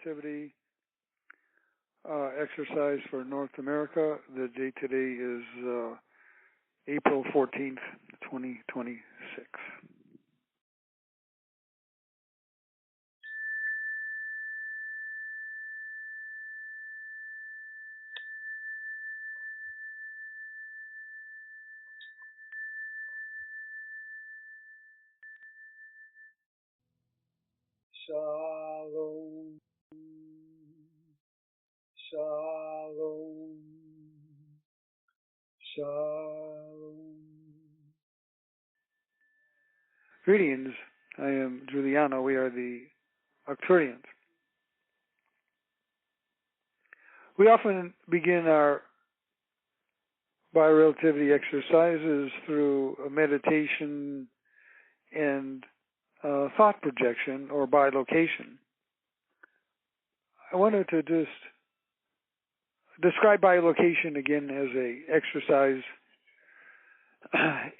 Bio-relativity exercise for North America. The date today is April 14th, 2026. Shalom, shalom, shalom. Greetings, I am Giuliano. We are the Arcturians. We often begin our bio-relativity exercises through a meditation and thought projection or bilocation. I wanted to just describe bilocation again as a exercise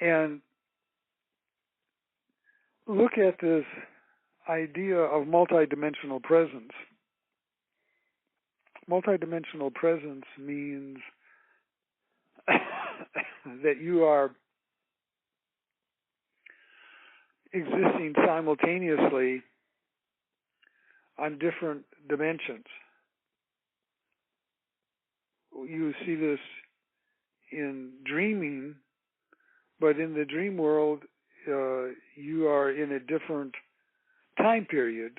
and look at this idea of multidimensional presence. Multidimensional presence means that you are existing simultaneously on different dimensions. You see this in dreaming, but in the dream world, you are in a different time period,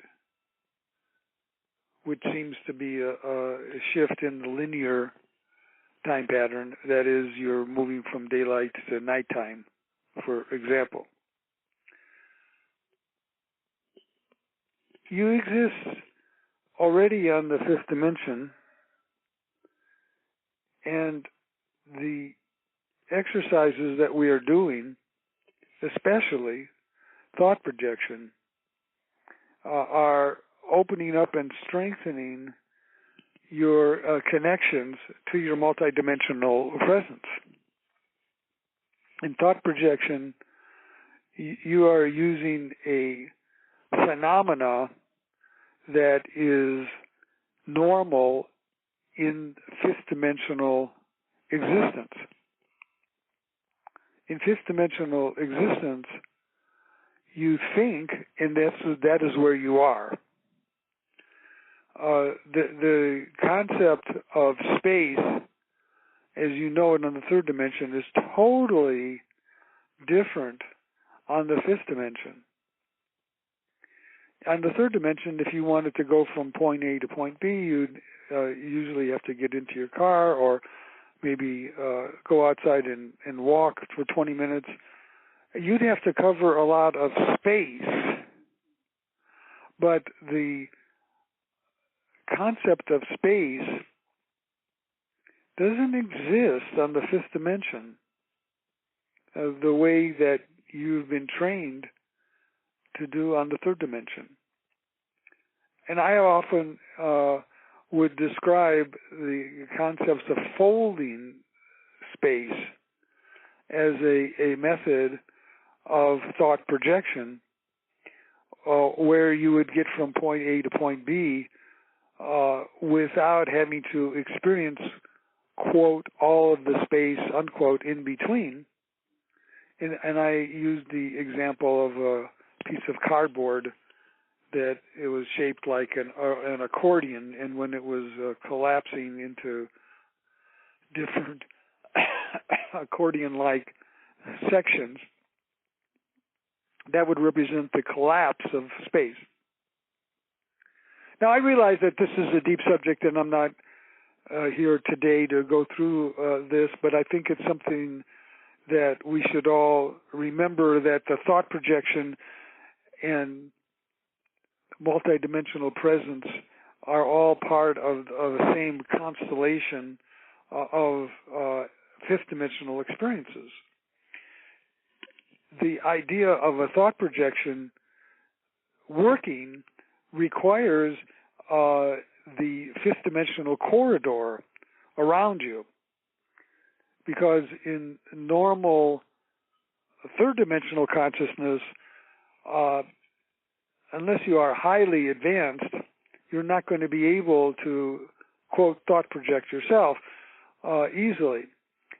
which seems to be a shift in the linear time pattern. That is, you're moving from daylight to nighttime, for example. You exist already on the fifth dimension, and the exercises that we are doing, especially thought projection, are opening up and strengthening your connections to your multidimensional presence. In thought projection, you are using a phenomena that is normal in fifth dimensional existence. In fifth dimensional existence, you think, and that is where you are. The concept of space, as you know it on the third dimension, is totally different on the fifth dimension. On the third dimension, if you wanted to go from point A to point B, you'd usually have to get into your car or maybe go outside and walk for 20 minutes. You'd have to cover a lot of space, but the concept of space doesn't exist on the fifth dimension the way that you've been trained to do on the third dimension. And I often would describe the concepts of folding space as a method of thought projection where you would get from point A to point B without having to experience, quote, all of the space, unquote, in between. And I used the example of a piece of cardboard that it was shaped like an accordion, and when it was collapsing into different accordion-like sections, that would represent the collapse of space. Now, I realize that this is a deep subject, and I'm not here today to go through this, but I think it's something that we should all remember, that the thought projection and multidimensional presence are all part of the same constellation of fifth dimensional experiences. The idea of a thought projection working requires the fifth dimensional corridor around you, because in normal third dimensional consciousness, unless you are highly advanced, you're not going to be able to, quote, thought project yourself easily.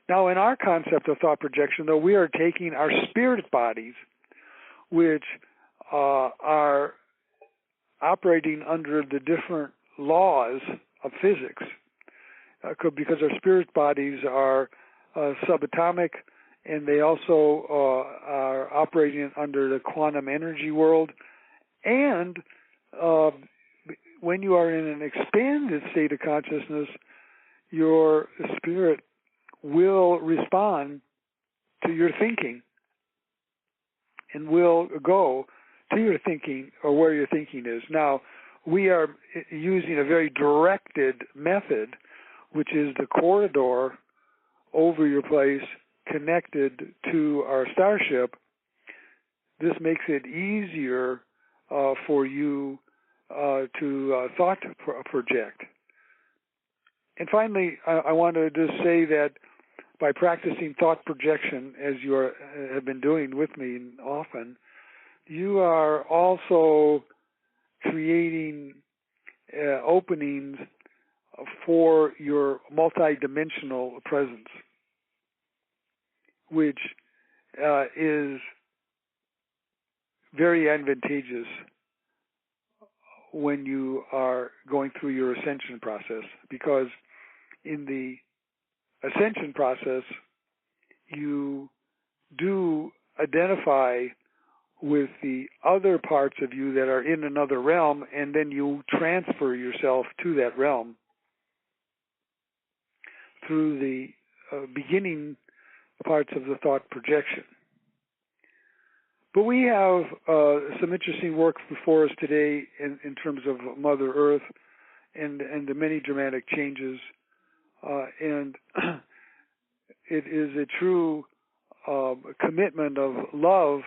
Now, in our concept of thought projection, though, we are taking our spirit bodies, which are operating under the different laws of physics, because our spirit bodies are subatomic, and they also are operating under the quantum energy world. And when you are in an expanded state of consciousness, your spirit will respond to your thinking and will go to your thinking or where your thinking is. Now, we are using a very directed method, which is the corridor over your place connected to our starship. This makes it easier for you to thought project. And finally, I want to just say that by practicing thought projection, as you have been doing with me often, you are also creating openings for your multidimensional presence, which is very advantageous when you are going through your ascension process, because in the ascension process, you do identify with the other parts of you that are in another realm, and then you transfer yourself to that realm through the beginning parts of the thought projection. But we have some interesting work before us today in terms of Mother Earth and the many dramatic changes. And it is a true commitment of love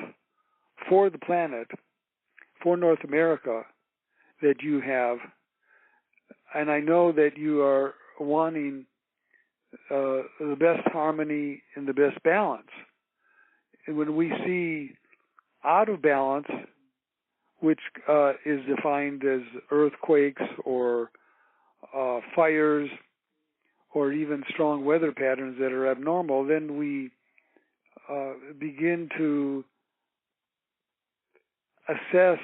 for the planet, for North America, that you have. And I know that you are wanting the best harmony and the best balance. And when we see out of balance, which is defined as earthquakes or fires or even strong weather patterns that are abnormal, then we begin to assess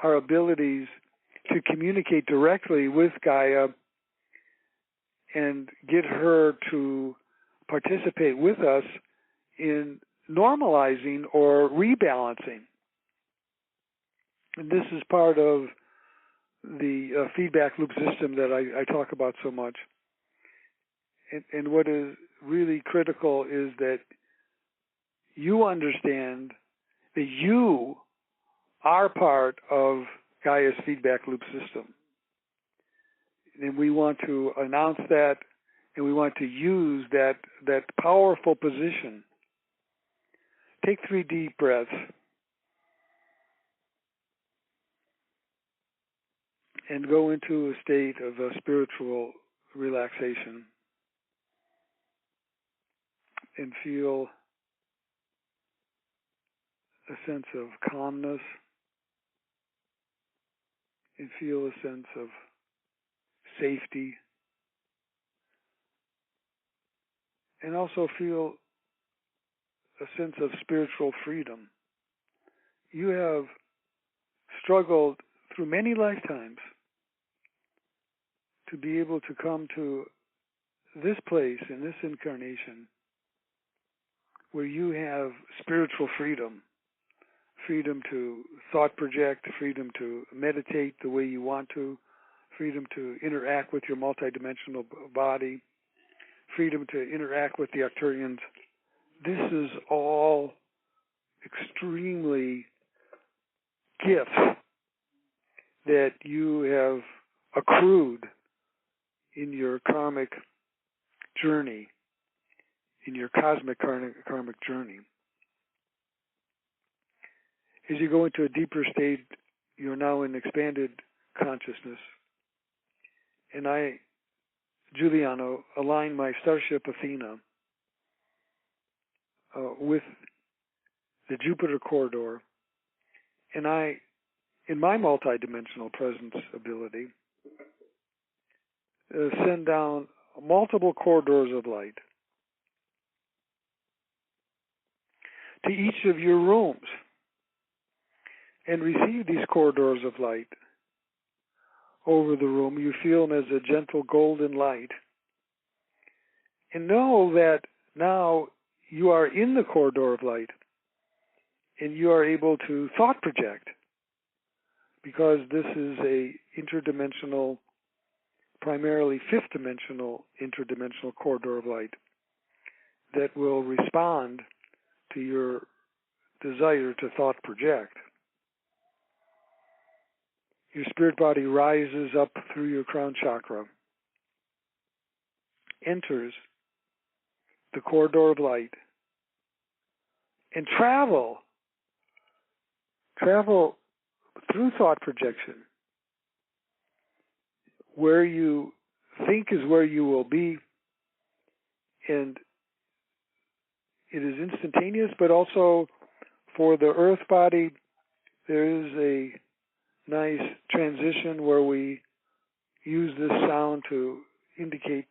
our abilities to communicate directly with Gaia and get her to participate with us in normalizing or rebalancing. And this is part of the feedback loop system that I talk about so much. And what is really critical is that you understand that you are part of Gaia's feedback loop system. And we want to announce that, and we want to use that powerful position. Take 3 deep breaths. And go into a state of spiritual relaxation. And feel a sense of calmness. And feel a sense of safety. And also feel a sense of spiritual freedom. You have struggled through many lifetimes to be able to come to this place in this incarnation where you have spiritual freedom, freedom to thought project, freedom to meditate the way you want to, freedom to interact with your multidimensional body, freedom to interact with the Arcturians. This is all extremely gifts that you have accrued in your karmic journey, in your cosmic karmic journey. As you go into a deeper state, you're now in expanded consciousness. And I, Giuliano, align my Starship Athena with the Jupiter corridor. And I, in my multidimensional presence ability, send down multiple corridors of light to each of your rooms and receive these corridors of light over the room. You feel them as a gentle golden light. And know that now you are in the corridor of light and you are able to thought project, because this is a interdimensional, primarily fifth dimensional interdimensional corridor of light that will respond to your desire to thought project. Your spirit body rises up through your crown chakra, enters the corridor of light, and travel through thought projection. Where you think is where you will be, and it is instantaneous, but also for the earth body, there is a nice transition where we use this sound to indicate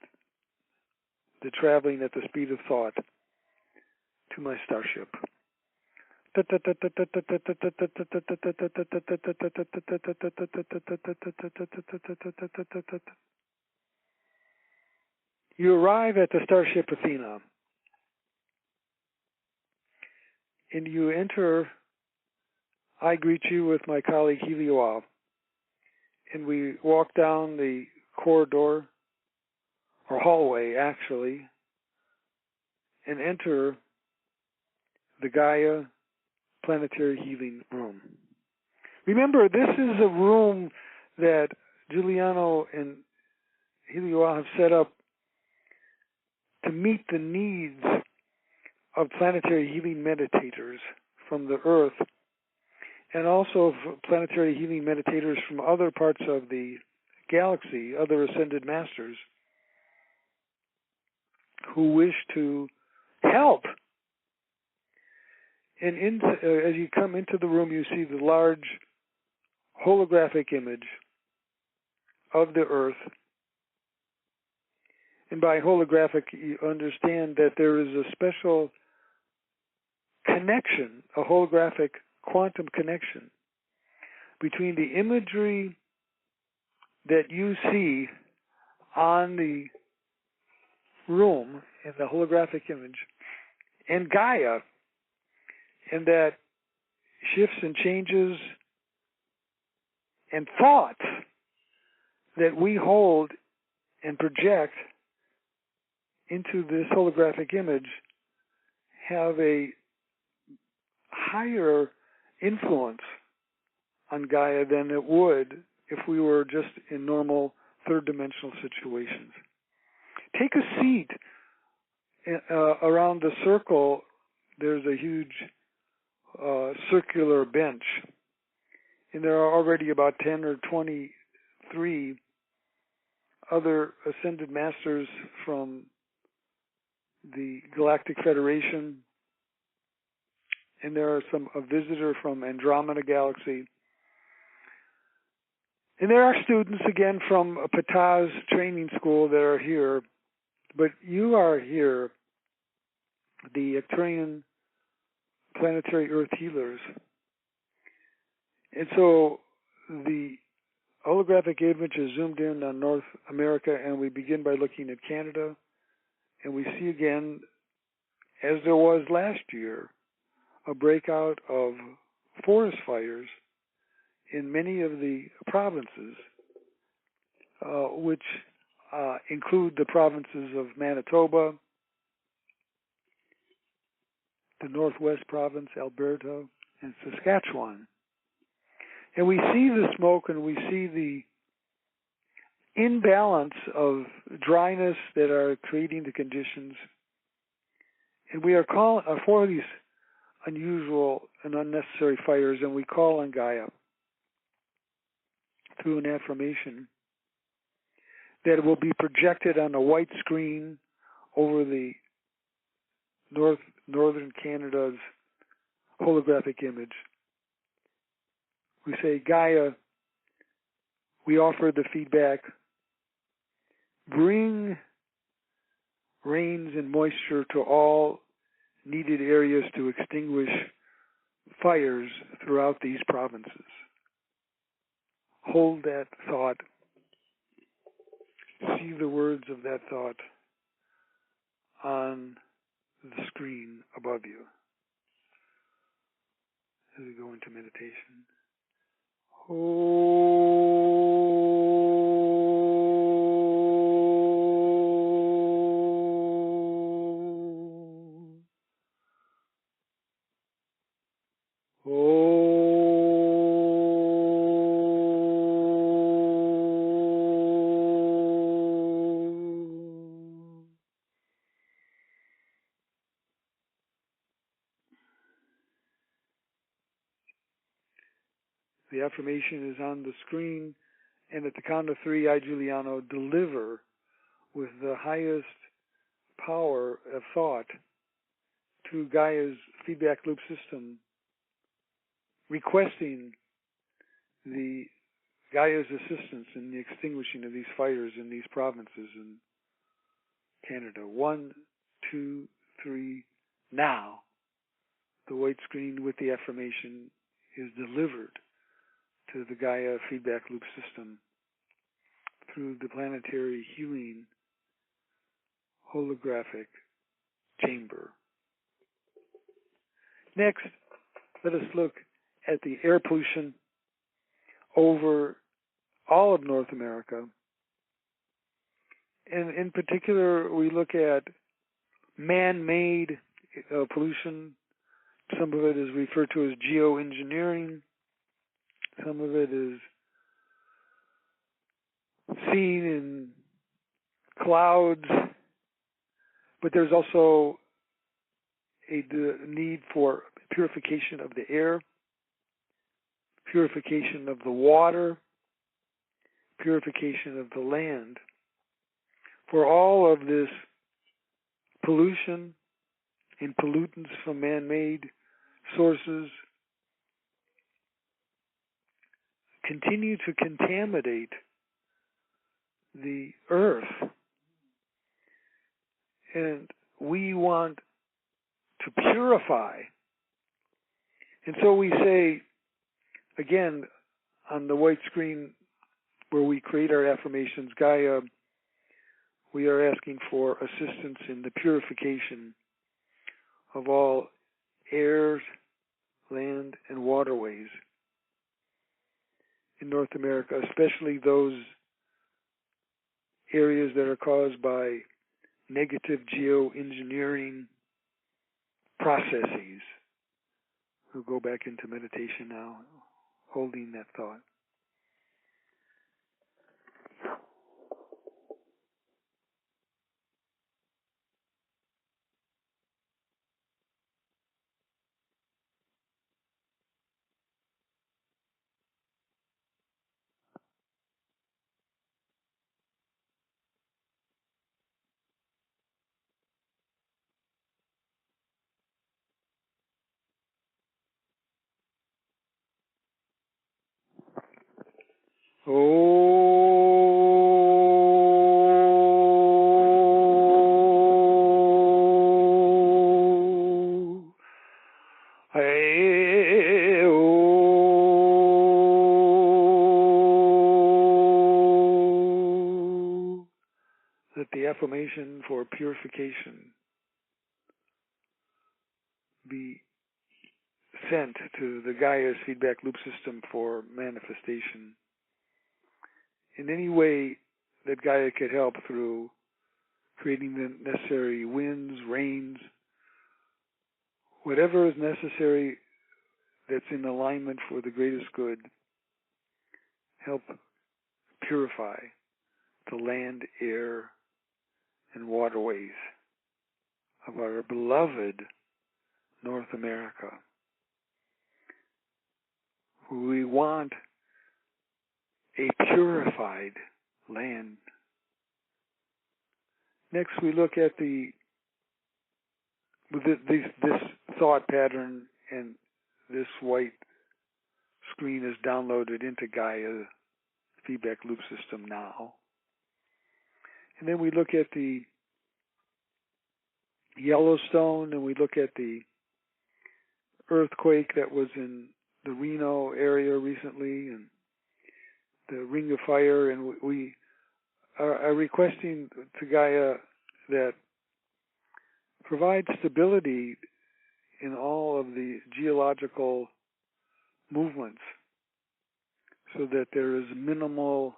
the traveling at the speed of thought to my starship. You arrive at the Starship Athena, and you enter. I greet you with my colleague Helioa, and we walk down the corridor, or hallway actually, and enter the Gaia Planetary Healing Room. Remember, this is a room that Giuliano and Helioa have set up to meet the needs of planetary healing meditators from the Earth, and also planetary healing meditators from other parts of the galaxy, other Ascended Masters, who wish to help. And as you come into the room, you see the large holographic image of the Earth. And by holographic, you understand that there is a special connection, a holographic quantum connection between the imagery that you see on the room in the holographic image and Gaia, and that shifts and changes and thoughts that we hold and project into this holographic image have a higher influence on Gaia than it would if we were just in normal third-dimensional situations. Take a seat around the circle. There's a huge circular bench, and there are already about 10 or 23 other Ascended Masters from the Galactic Federation, and there are a visitor from Andromeda Galaxy. And there are students, again, from Pataz Training School that are here. But you are here, the Arcturian Planetary Earth Healers. And so the holographic image is zoomed in on North America, and we begin by looking at Canada. And we see again, as there was last year, a breakout of forest fires in many of the provinces, which include the provinces of Manitoba, the Northwest Province, Alberta, and Saskatchewan. And we see the smoke, and we see the imbalance of dryness that are creating the conditions. And we are calling for these unusual and unnecessary fires, and we call on Gaia through an affirmation that it will be projected on a white screen over the northern Canada's holographic image. We say, Gaia, we offer the feedback, bring rains and moisture to all needed areas to extinguish fires throughout these provinces. Hold that thought. See the words of that thought on the screen above you as we go into meditation. The affirmation is on the screen, and at the count of 3, I, Giuliano, deliver with the highest power of thought to Gaia's feedback loop system, requesting the Gaia's assistance in the extinguishing of these fires in these provinces in Canada. 1, 2, 3, now. The white screen with the affirmation is delivered to the Gaia feedback loop system through the planetary healing holographic chamber. Next, let us look at the air pollution over all of North America. And in particular, we look at man-made pollution. Some of it is referred to as geoengineering. Some of it is seen in clouds. But there's also a need for purification of the air, purification of the water, purification of the land. For all of this pollution and pollutants from man-made sources continue to contaminate the earth, and we want to purify. And so we say, again, on the white screen where we create our affirmations, Gaia, we are asking for assistance in the purification of all airs, land, and waterways in North America, especially those areas that are caused by negative geoengineering processes. We'll go back into meditation now, holding that thought. Let the affirmation for purification be sent to the Gaia's feedback loop system for manifestation in any way that Gaia could help through creating the necessary winds, rains, whatever is necessary that's in alignment for the greatest good. Help purify the land, air, and waterways of our beloved North America. We want a purified land. Next, we look at this thought pattern, and this white screen is downloaded into Gaia feedback loop system now. And then we look at the Yellowstone, and we look at the earthquake that was in the Reno area recently, and the Ring of Fire, and we are requesting to Gaia that provide stability in all of the geological movements so that there is minimal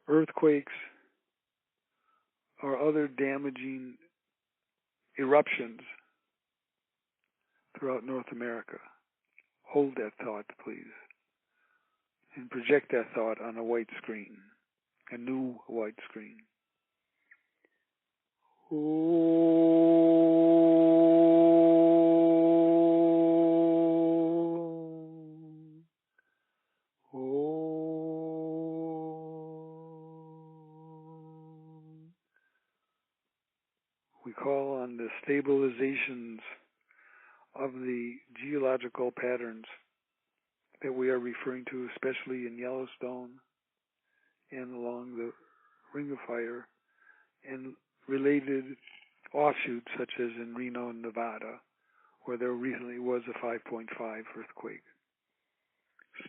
earthquakes or other damaging eruptions throughout North America. Hold that thought, please, and project that thought on a white screen, a new white screen. We call on the stabilizations of the geological patterns that we are referring to, especially in Yellowstone and along the Ring of Fire, and related offshoots such as in Reno, Nevada, where there recently was a 5.5 earthquake.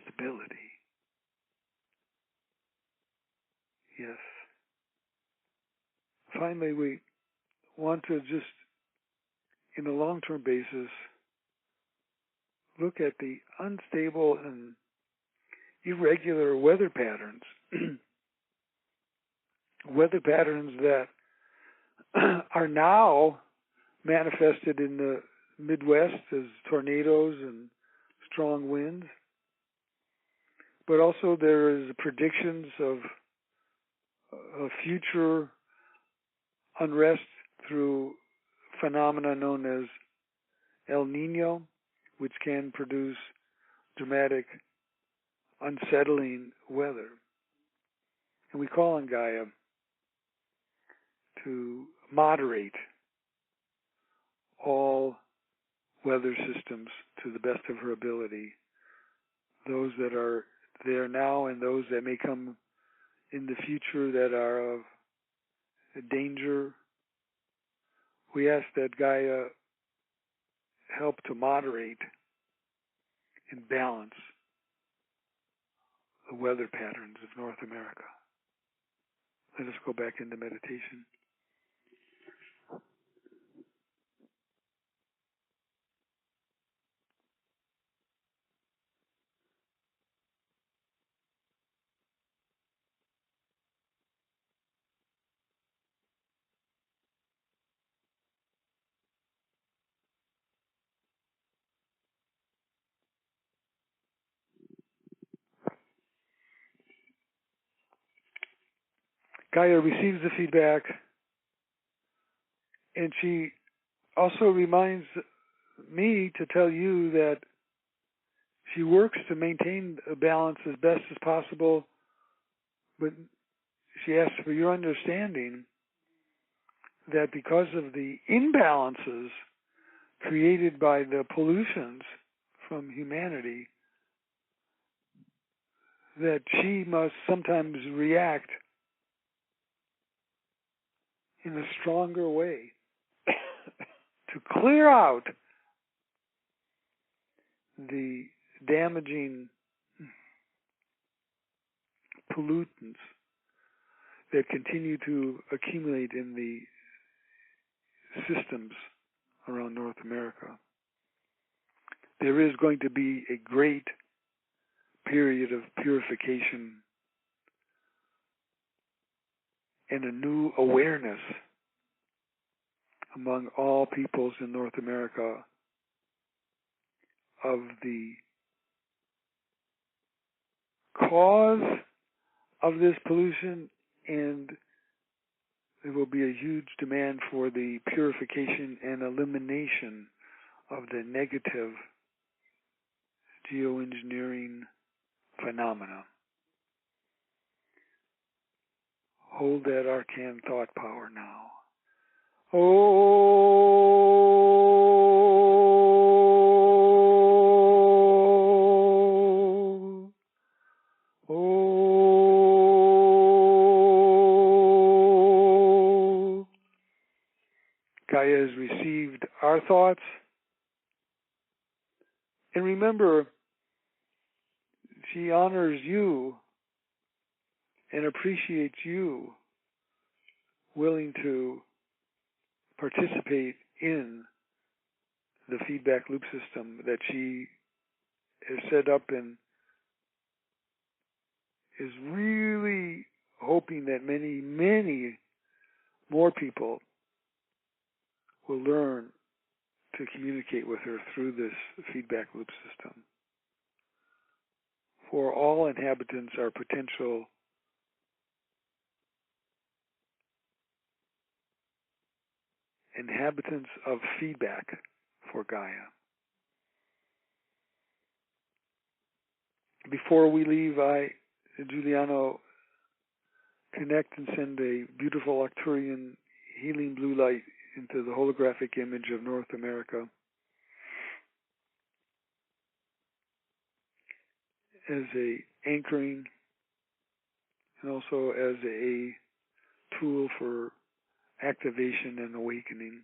Stability. Yes. Finally, we want to just, in a long-term basis, look at the unstable and irregular weather patterns. Weather patterns that are now manifested in the Midwest as tornadoes and strong winds. But also there is predictions of future unrest through phenomena known as El Nino, which can produce dramatic, unsettling weather. And we call on Gaia to moderate all weather systems to the best of her ability, those that are there now and those that may come in the future that are of danger. We ask that Gaia help to moderate and balance the weather patterns of North America. Let us go back into meditation. Gaia receives the feedback, and she also reminds me to tell you that she works to maintain a balance as best as possible, but she asks for your understanding that because of the imbalances created by the pollutions from humanity, that she must sometimes react in a stronger way to clear out the damaging pollutants that continue to accumulate in the systems around North America. There is going to be a great period of purification and a new awareness among all peoples in North America of the cause of this pollution, and there will be a huge demand for the purification and elimination of the negative geoengineering phenomena. Hold that arcane thought power now. Oh, Gaia has received our thoughts. And remember, she honors you and appreciates you willing to participate in the feedback loop system that she has set up, and is really hoping that many, many more people will learn to communicate with her through this feedback loop system. For all inhabitants are potential inhabitants of feedback for Gaia. Before we leave, I, Giuliano, connect and send a beautiful Arcturian healing blue light into the holographic image of North America as a anchoring and also as a tool for activation and awakening.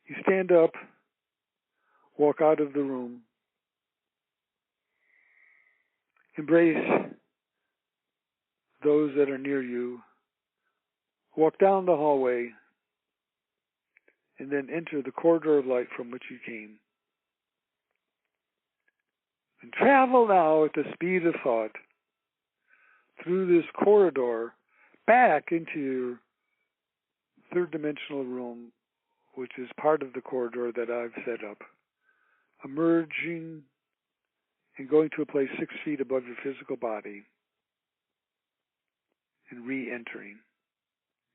You stand up, walk out of the room, embrace those that are near you, walk down the hallway, and then enter the corridor of light from which you came. And travel now at the speed of thought through this corridor back into your third dimensional room, which is part of the corridor that I've set up, emerging and going to a place 6 feet above your physical body and re-entering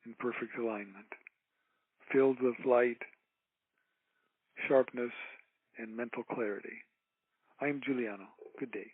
in perfect alignment, filled with light, sharpness, and mental clarity. I am Giuliano. Good day.